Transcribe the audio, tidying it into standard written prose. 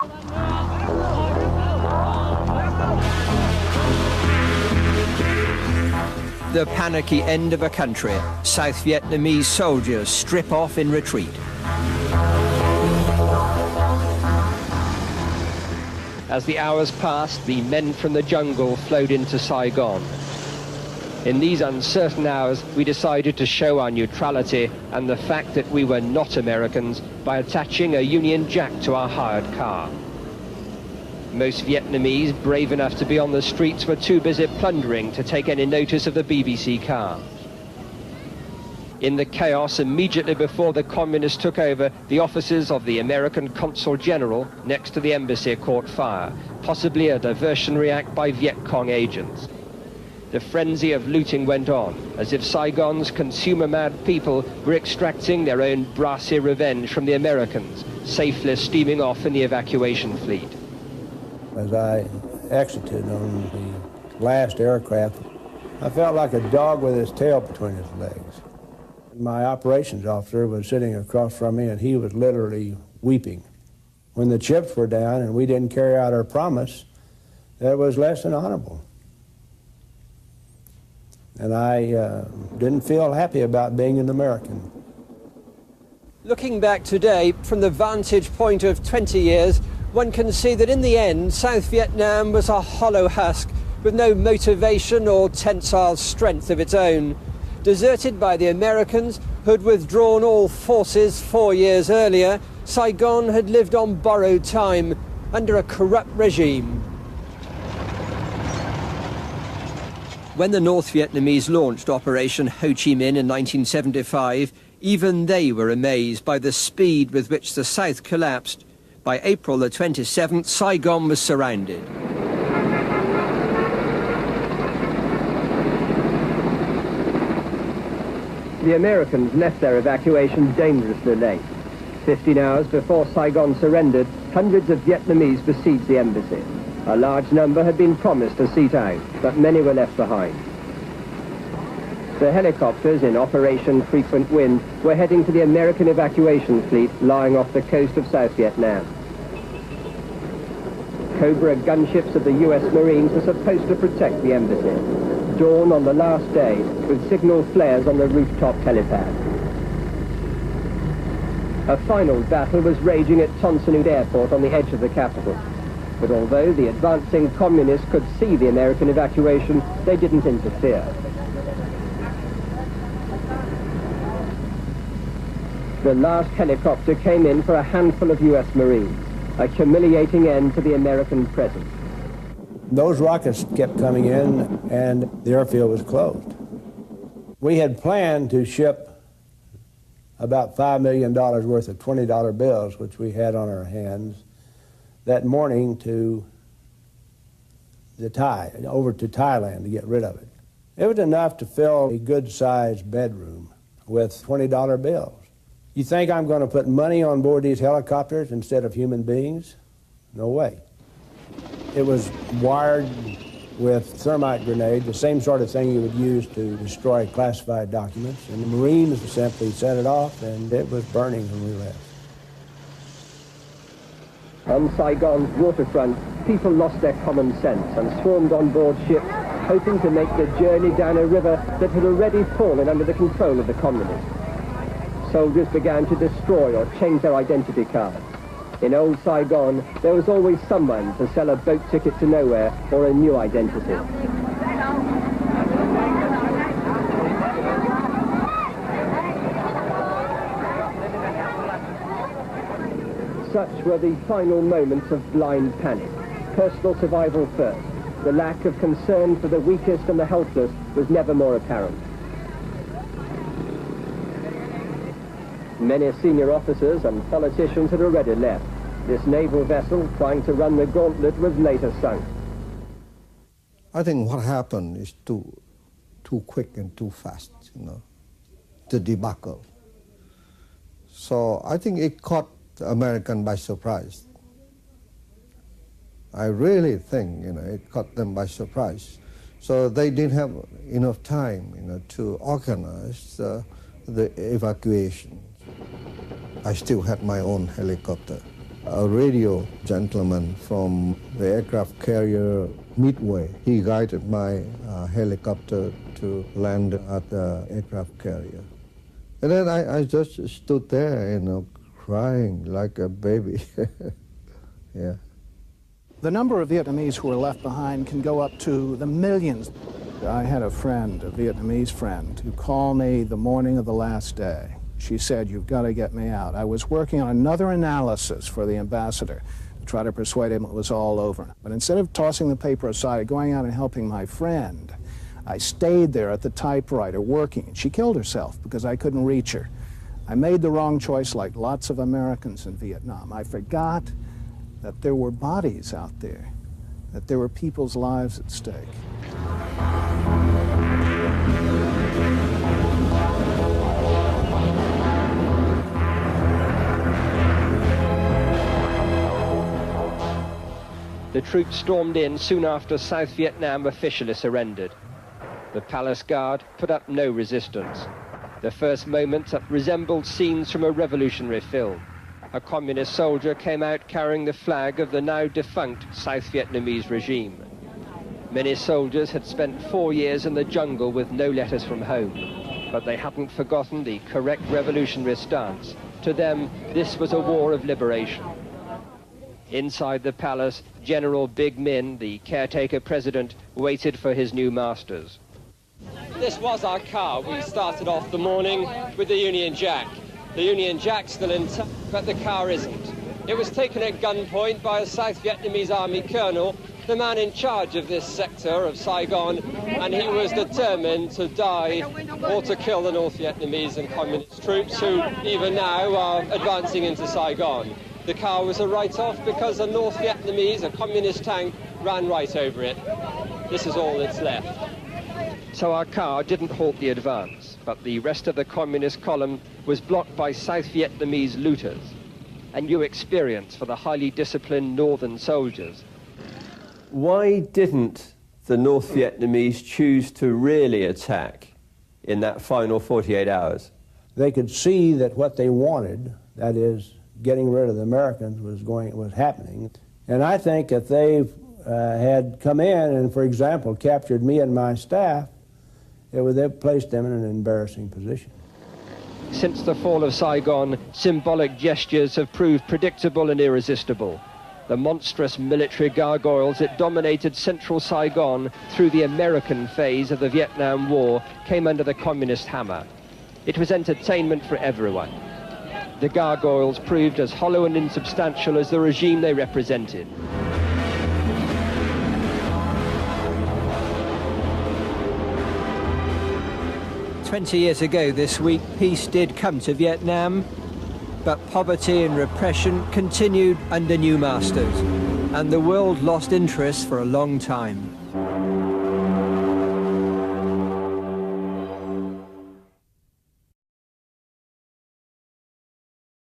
The panicky end of a country. South Vietnamese soldiers strip off in retreat. As the hours passed, the men from the jungle flowed into Saigon. In these uncertain hours, we decided to show our neutrality and the fact that we were not Americans by attaching a Union Jack to our hired car. Most Vietnamese, brave enough to be on the streets, were too busy plundering to take any notice of the BBC car. In the chaos immediately before the communists took over, the offices of the American Consul General next to the embassy caught fire, possibly a diversionary act by Viet Cong agents. The frenzy of looting went on, as if Saigon's consumer-mad people were extracting their own brassy revenge from the Americans, safely steaming off in the evacuation fleet. As I exited on the last aircraft, I felt like a dog with his tail between his legs. My operations officer was sitting across from me, and he was literally weeping. When the chips were down and we didn't carry out our promise, that was less than honorable. And I didn't feel happy about being an American. Looking back today, from the vantage point of 20 years, one can see that in the end, South Vietnam was a hollow husk with no motivation or tensile strength of its own. Deserted by the Americans, who had withdrawn all forces 4 years earlier, Saigon had lived on borrowed time under a corrupt regime. When the North Vietnamese launched Operation Ho Chi Minh in 1975, even they were amazed by the speed with which the South collapsed. By April the 27th, Saigon was surrounded. The Americans left their evacuation dangerously late. 15 hours before Saigon surrendered, hundreds of Vietnamese besieged the embassy. A large number had been promised a seat out, but many were left behind. The helicopters in Operation Frequent Wind were heading to the American evacuation fleet lying off the coast of South Vietnam. Cobra gunships of the US Marines were supposed to protect the embassy. Dawn on the last day, with signal flares on the rooftop helipad. A final battle was raging at Ton Son Nhut Airport on the edge of the capital. But although the advancing communists could see the American evacuation, they didn't interfere. The last helicopter came in for a handful of US Marines, a humiliating end to the American presence. Those rockets kept coming in, and the airfield was closed. We had planned to ship about $5 million worth of $20 bills, which we had on our hands, that morning to over to Thailand to get rid of it. It was enough to fill a good-sized bedroom with $20 bills. You think I'm going to put money on board these helicopters instead of human beings? No way. It was wired with thermite grenade, the same sort of thing you would use to destroy classified documents. And the Marines simply set it off, and it was burning when we left. On Saigon's waterfront, people lost their common sense and swarmed on board ships, hoping to make the journey down a river that had already fallen under the control of the communists. Soldiers began to destroy or change their identity cards. In old Saigon, there was always someone to sell a boat ticket to nowhere or a new identity. Such were the final moments of blind panic. Personal survival first. The lack of concern for the weakest and the helpless was never more apparent. Many senior officers and politicians had already left. This naval vessel, trying to run the gauntlet, was later sunk. I think what happened is too quick and too fast, the debacle. So I think it caught the Americans by surprise. I really think, it caught them by surprise. So they didn't have enough time, to organize the evacuation. I still had my own helicopter. a radio gentleman from the aircraft carrier Midway. He guided my helicopter to land at the aircraft carrier. And then I just stood there, crying like a baby. Yeah. The number of Vietnamese who were left behind can go up to the millions. I had a friend, a Vietnamese friend, who called me the morning of the last day. She said, "You've got to get me out." I was working on another analysis for the ambassador to try to persuade him it was all over. But instead of tossing the paper aside, going out and helping my friend, I stayed there at the typewriter working. She killed herself because I couldn't reach her. I made the wrong choice like lots of Americans in Vietnam. I forgot that there were bodies out there, that there were people's lives at stake. The troops stormed in soon after South Vietnam officially surrendered. The palace guard put up no resistance. The first moments resembled scenes from a revolutionary film. A communist soldier came out carrying the flag of the now defunct South Vietnamese regime. Many soldiers had spent 4 years in the jungle with no letters from home, but they hadn't forgotten the correct revolutionary stance. To them, this was a war of liberation. Inside the palace, General Big Min, the caretaker president, waited for his new masters. This was our car. We started off the morning with the Union Jack. The Union Jack's still intact, but the car isn't. It was taken at gunpoint by a South Vietnamese army colonel, the man in charge of this sector of Saigon, and he was determined to die or to kill the North Vietnamese and communist troops who even now are advancing into Saigon. The car was a write-off because a North Vietnamese, a communist tank, ran right over it. This is all that's left. So our car didn't halt the advance, but the rest of the communist column was blocked by South Vietnamese looters. A new experience for the highly disciplined northern soldiers. Why didn't the North Vietnamese choose to really attack in that final 48 hours? They could see that what they wanted, that is, getting rid of the Americans, was happening. And I think if they had come in and, for example, captured me and my staff, it would have placed them in an embarrassing position. Since the fall of Saigon, symbolic gestures have proved predictable and irresistible. The monstrous military gargoyles that dominated central Saigon through the American phase of the Vietnam War came under the communist hammer. It was entertainment for everyone. The gargoyles proved as hollow and insubstantial as the regime they represented. "20 years ago this week, peace did come to Vietnam, but poverty and repression continued under new masters, and the world lost interest for a long time.